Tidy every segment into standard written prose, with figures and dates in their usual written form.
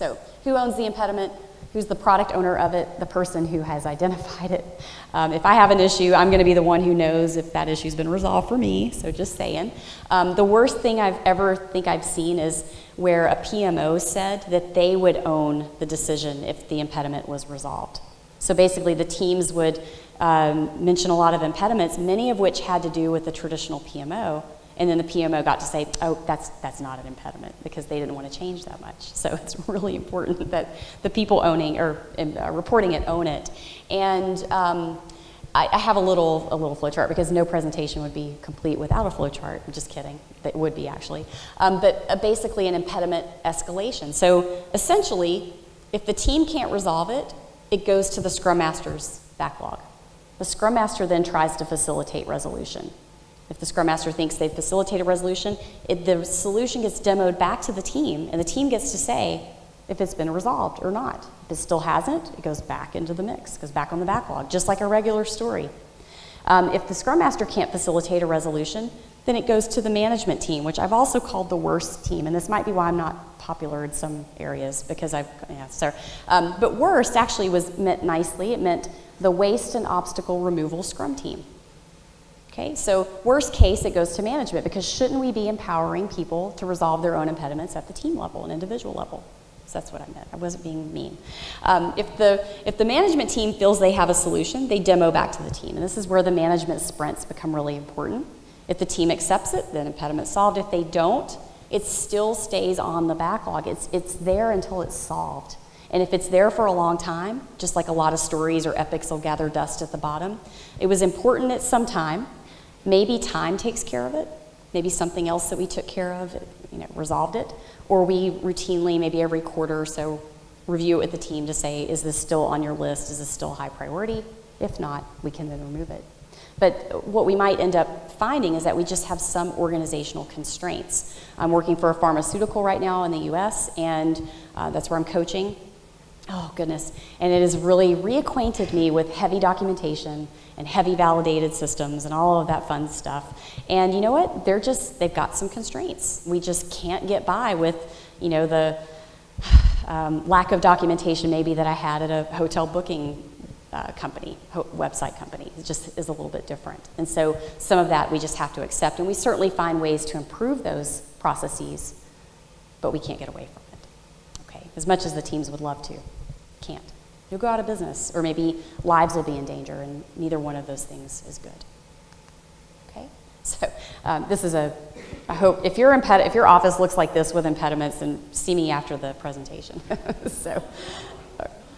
So who owns the impediment? Who's the product owner of it? The person who has identified it. If I have an issue, I'm going to be the one who knows if that issue's been resolved for me, so just saying. The worst thing I've seen is where a PMO said that they would own the decision if the impediment was resolved. So basically the teams would mention a lot of impediments, many of which had to do with the traditional PMO, and then the PMO got to say, oh, that's not an impediment, because they didn't want to change that much. So it's really important that the people owning or reporting it own it. And I have a little flow chart, because no presentation would be complete without a flow chart. I'm just kidding. It would be, actually. But basically an impediment escalation. So essentially, if the team can't resolve it, it goes to the Scrum Master's backlog. The Scrum Master then tries to facilitate resolution. If the Scrum Master thinks they've facilitated resolution, the solution gets demoed back to the team, and the team gets to say if it's been resolved or not. If it still hasn't, it goes back into the mix, goes back on the backlog, just like a regular story. If the Scrum Master can't facilitate a resolution, then it goes to the management team, which I've also called the worst team, and this might be why I'm not popular in some areas, because but worst actually meant nicely. It meant the waste and obstacle removal Scrum team. Okay, so worst case, it goes to management, because shouldn't we be empowering people to resolve their own impediments at the team level and individual level? So that's what I meant. I wasn't being mean. If the management team feels they have a solution, they demo back to the team, and this is where the management sprints become really important. If the team accepts it, then impediment's solved. If they don't, it still stays on the backlog. It's there until it's solved. And if it's there for a long time, just like a lot of stories or epics will gather dust at the bottom, it was important at some time. Maybe time takes care of it. Maybe something else that we took care of, resolved it. Or we routinely, maybe every quarter or so, review it with the team to say, is this still on your list? Is this still high priority? If not, we can then remove it. But what we might end up finding is that we just have some organizational constraints. I'm working for a pharmaceutical right now in the US, and that's where I'm coaching. Oh, goodness. And it has really reacquainted me with heavy documentation and heavy validated systems and all of that fun stuff. And you know what? They've got some constraints. We just can't get by with, the lack of documentation maybe that I had at a hotel booking company, website company. It just is a little bit different. And so some of that we just have to accept. And we certainly find ways to improve those processes, but we can't get away from it. Okay, as much as the teams would love to, can't. You'll go out of business, or maybe lives will be in danger, and neither one of those things is good. Okay, so this is I hope if your office looks like this with impediments, then see me after the presentation. So.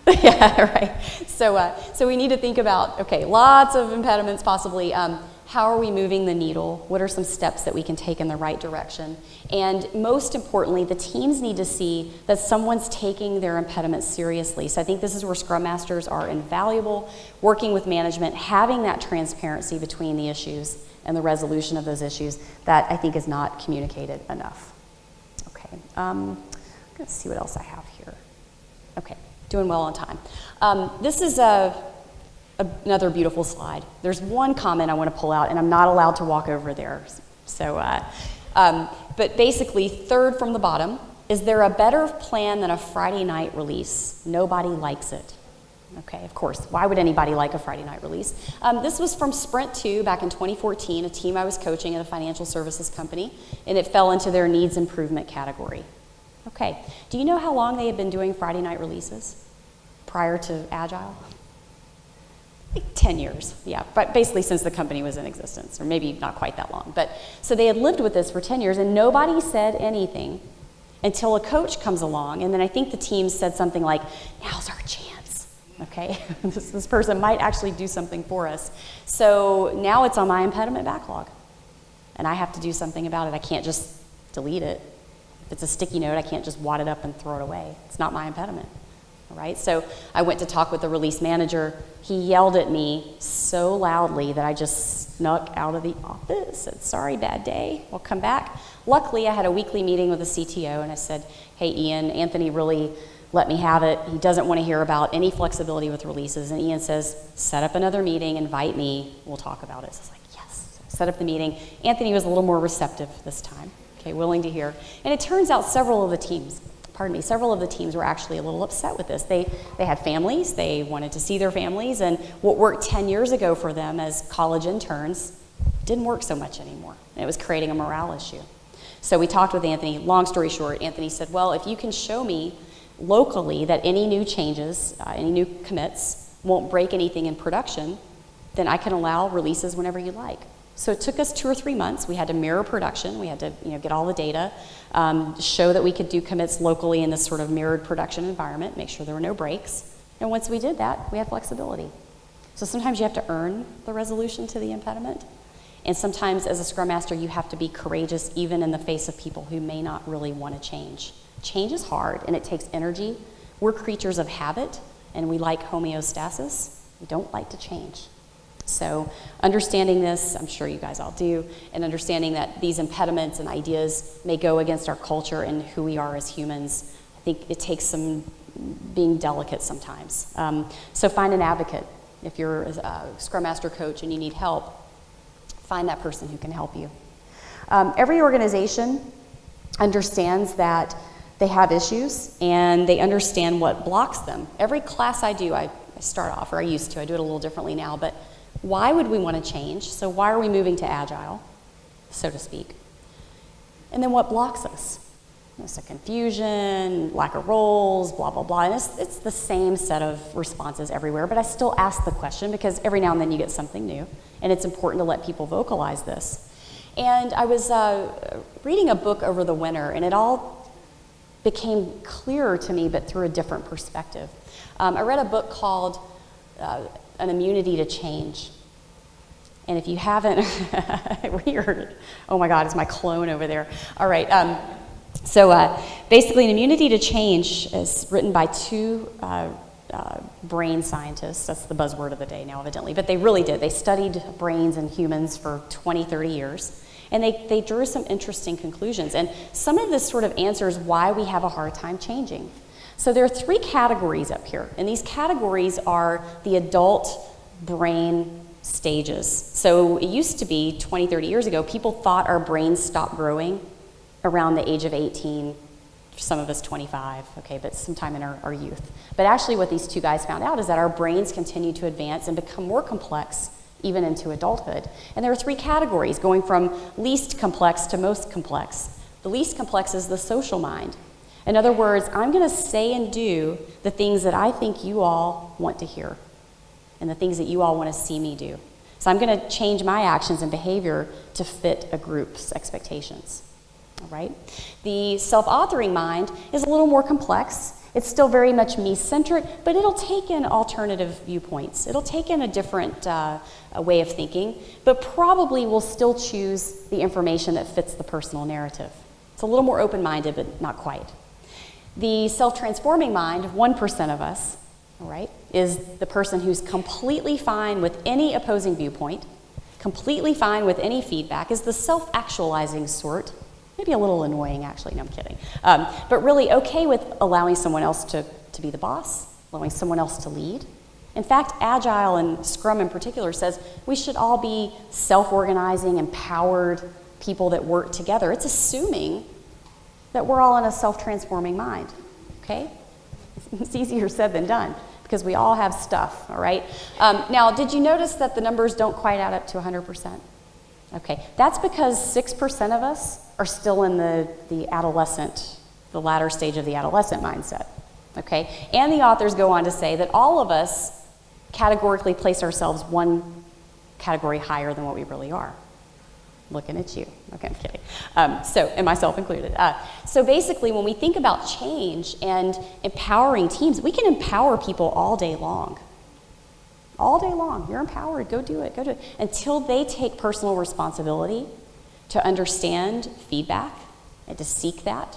Yeah, right. So we need to think about, okay, lots of impediments possibly. How are we moving the needle? What are some steps that we can take in the right direction? And most importantly, the teams need to see that someone's taking their impediments seriously. So I think this is where Scrum Masters are invaluable, working with management, having that transparency between the issues and the resolution of those issues that I think is not communicated enough. Okay, let's see what else I have here. Okay. Doing well on time. This is another beautiful slide. There's one comment I want to pull out, and I'm not allowed to walk over there. So, but basically, third from the bottom, is there a better plan than a Friday night release? Nobody likes it. Okay, of course. Why would anybody like a Friday night release? This was from Sprint 2 back in 2014, a team I was coaching at a financial services company, and it fell into their needs improvement category. Okay, do you know how long they had been doing Friday night releases prior to Agile? Like 10 years, yeah, but basically since the company was in existence, or maybe not quite that long. But so they had lived with this for 10 years, and nobody said anything until a coach comes along, and then I think the team said something like, now's our chance, okay? this person might actually do something for us. So now it's on my impediment backlog, and I have to do something about it. I can't just delete it. If it's a sticky note, I can't just wad it up and throw it away. It's not my impediment. All right, so I went to talk with the release manager. He yelled at me so loudly that I just snuck out of the office, said, sorry, bad day, we'll come back. Luckily, I had a weekly meeting with the CTO, and I said, hey, Ian, Anthony really let me have it. He doesn't want to hear about any flexibility with releases. And Ian says, set up another meeting, invite me, we'll talk about it. So I was like, yes. So set up the meeting. Anthony was a little more receptive this time, okay, willing to hear. And it turns out several of the teams several of the teams were actually a little upset with this. They had families, they wanted to see their families, and what worked 10 years ago for them as college interns didn't work so much anymore. And it was creating a morale issue. So we talked with Anthony. Long story short, Anthony said, well, if you can show me locally that any new changes, any new commits won't break anything in production, then I can allow releases whenever you like. So it took us 2 or 3 months. We had to mirror production. We had to get all the data, show that we could do commits locally in this sort of mirrored production environment, make sure there were no breaks. And once we did that, we had flexibility. So sometimes you have to earn the resolution to the impediment. And sometimes as a Scrum Master, you have to be courageous even in the face of people who may not really want to change. Change is hard and it takes energy. We're creatures of habit and we like homeostasis. We don't like to change. So understanding this, I'm sure you guys all do, and understanding that these impediments and ideas may go against our culture and who we are as humans, I think it takes some being delicate sometimes. So find an advocate. If you're a Scrum Master coach and you need help, find that person who can help you. Every organization understands that they have issues and they understand what blocks them. Every class I do, I start off, or I used to, I do it a little differently now, but why would we want to change? So why are we moving to Agile, so to speak? And then what blocks us? It's a confusion, lack of roles, blah, blah, blah. And it's the same set of responses everywhere, but I still ask the question because every now and then you get something new, and it's important to let people vocalize this. And I was reading a book over the winter, and it all became clearer to me, but through a different perspective. I read a book called An Immunity to Change. And if you haven't, weird. Oh my God, it's my clone over there. All right. So basically, An Immunity to Change is written by 2 brain scientists. That's the buzzword of the day now, evidently. But they really did. They studied brains in humans for 20, 30 years. And they drew some interesting conclusions. And some of this sort of answers why we have a hard time changing. So there are 3 categories up here. And these categories are the adult brain stages. So it used to be 20, 30 years ago, people thought our brains stopped growing around the age of 18, some of us 25, okay, but sometime in our youth. But actually what these 2 guys found out is that our brains continue to advance and become more complex even into adulthood. And there are 3 categories, going from least complex to most complex. The least complex is the social mind. In other words, I'm going to say and do the things that I think you all want to hear and the things that you all want to see me do. So I'm going to change my actions and behavior to fit a group's expectations. All right? The self-authoring mind is a little more complex. It's still very much me-centric, but it'll take in alternative viewpoints. It'll take in a different way of thinking, but probably will still choose the information that fits the personal narrative. It's a little more open-minded, but not quite. The self-transforming mind, 1% of us, all right, is the person who's completely fine with any opposing viewpoint, completely fine with any feedback, is the self-actualizing sort. Maybe a little annoying, actually. No, I'm kidding. But really okay with allowing someone else to be the boss, allowing someone else to lead. In fact, Agile and Scrum in particular says we should all be self-organizing, empowered people that work together. It's assuming that we're all in a self-transforming mind, okay? It's easier said than done because we all have stuff, all right? Now, did you notice that the numbers don't quite add up to 100%? Okay, that's because 6% of us are still in the adolescent, the latter stage of the adolescent mindset, okay? And the authors go on to say that all of us categorically place ourselves one category higher than what we really are. Looking at you. Okay, I'm kidding. And myself included. So basically, when we think about change and empowering teams, we can empower people all day long. All day long. You're empowered. Go do it. Go do it. Until they take personal responsibility to understand feedback and to seek that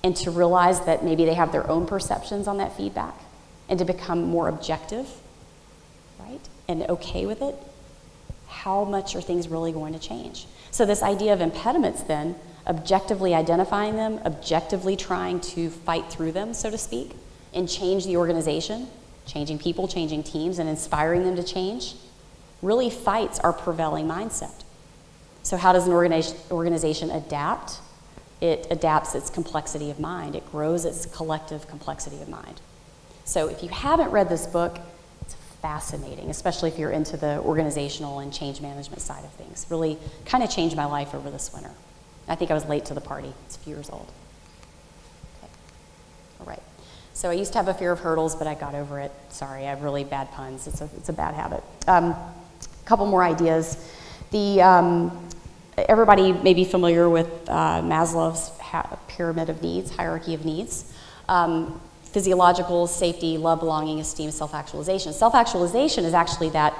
and to realize that maybe they have their own perceptions on that feedback and to become more objective, right, and okay with it. How much are things really going to change? So this idea of impediments then, objectively identifying them, objectively trying to fight through them, so to speak, and change the organization, changing people, changing teams, and inspiring them to change, really fights our prevailing mindset. So how does an organization adapt it adapts its complexity of mind. It grows its collective complexity of mind. So if you haven't read this book, it's fascinating, especially if you're into the organizational and change management side of things. Really kind of changed my life over this winter. I think I was late to the party. It's a few years old. Okay. All right. So I used to have a fear of hurdles, but I got over it. Sorry, I have really bad puns. It's a bad habit. A couple more ideas. Everybody may be familiar with Maslow's pyramid of needs, hierarchy of needs. Physiological, safety, love, belonging, esteem, self-actualization. Self-actualization is actually that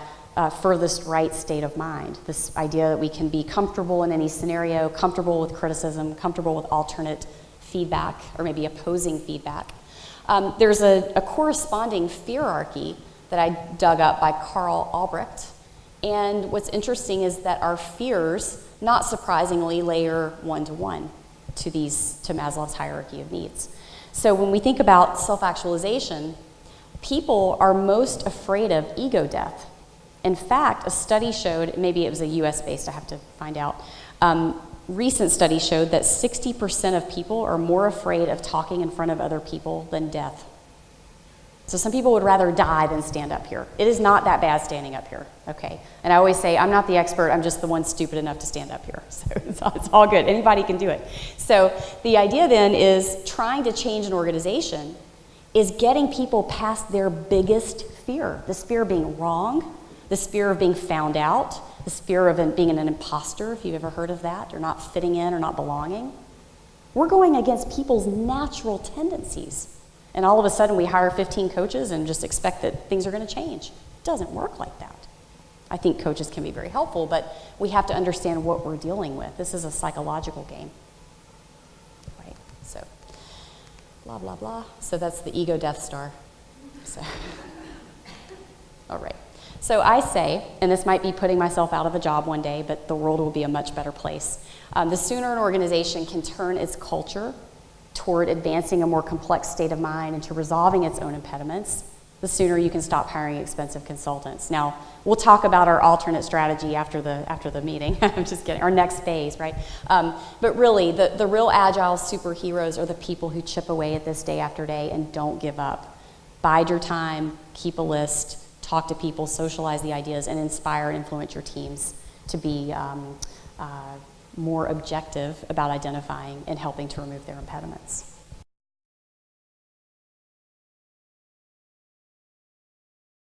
furthest right state of mind, this idea that we can be comfortable in any scenario, comfortable with criticism, comfortable with alternate feedback, or maybe opposing feedback. There's a corresponding feararchy that I dug up by Carl Albrecht. And what's interesting is that our fears, not surprisingly, layer one-to-one to Maslow's hierarchy of needs. So when we think about self-actualization, people are most afraid of ego death. In fact, a study showed, maybe it was a US-based, I have to find out, recent study showed that 60% of people are more afraid of talking in front of other people than death. So some people would rather die than stand up here. It is not that bad standing up here, okay? And I always say, I'm not the expert, I'm just the one stupid enough to stand up here. So it's all good, anybody can do it. So the idea then is trying to change an organization is getting people past their biggest fear, this fear of being wrong, this fear of being found out, this fear of being an imposter, if you've ever heard of that, or not fitting in or not belonging. We're going against people's natural tendencies. And all of a sudden we hire 15 coaches and just expect that things are going to change. It doesn't work like that. I think coaches can be very helpful, but we have to understand what we're dealing with. This is a psychological game. Right? So, blah, blah, blah. So that's the ego Death Star. So, all right. So I say, and this might be putting myself out of a job one day, but the world will be a much better place. The sooner an organization can turn its culture toward advancing a more complex state of mind and to resolving its own impediments, the sooner you can stop hiring expensive consultants. Now, we'll talk about our alternate strategy after the meeting. I'm just kidding. Our next phase, right? But really, the real Agile superheroes are the people who chip away at this day after day and don't give up. Bide your time, keep a list, talk to people, socialize the ideas, and inspire and influence your teams to be more objective about identifying and helping to remove their impediments.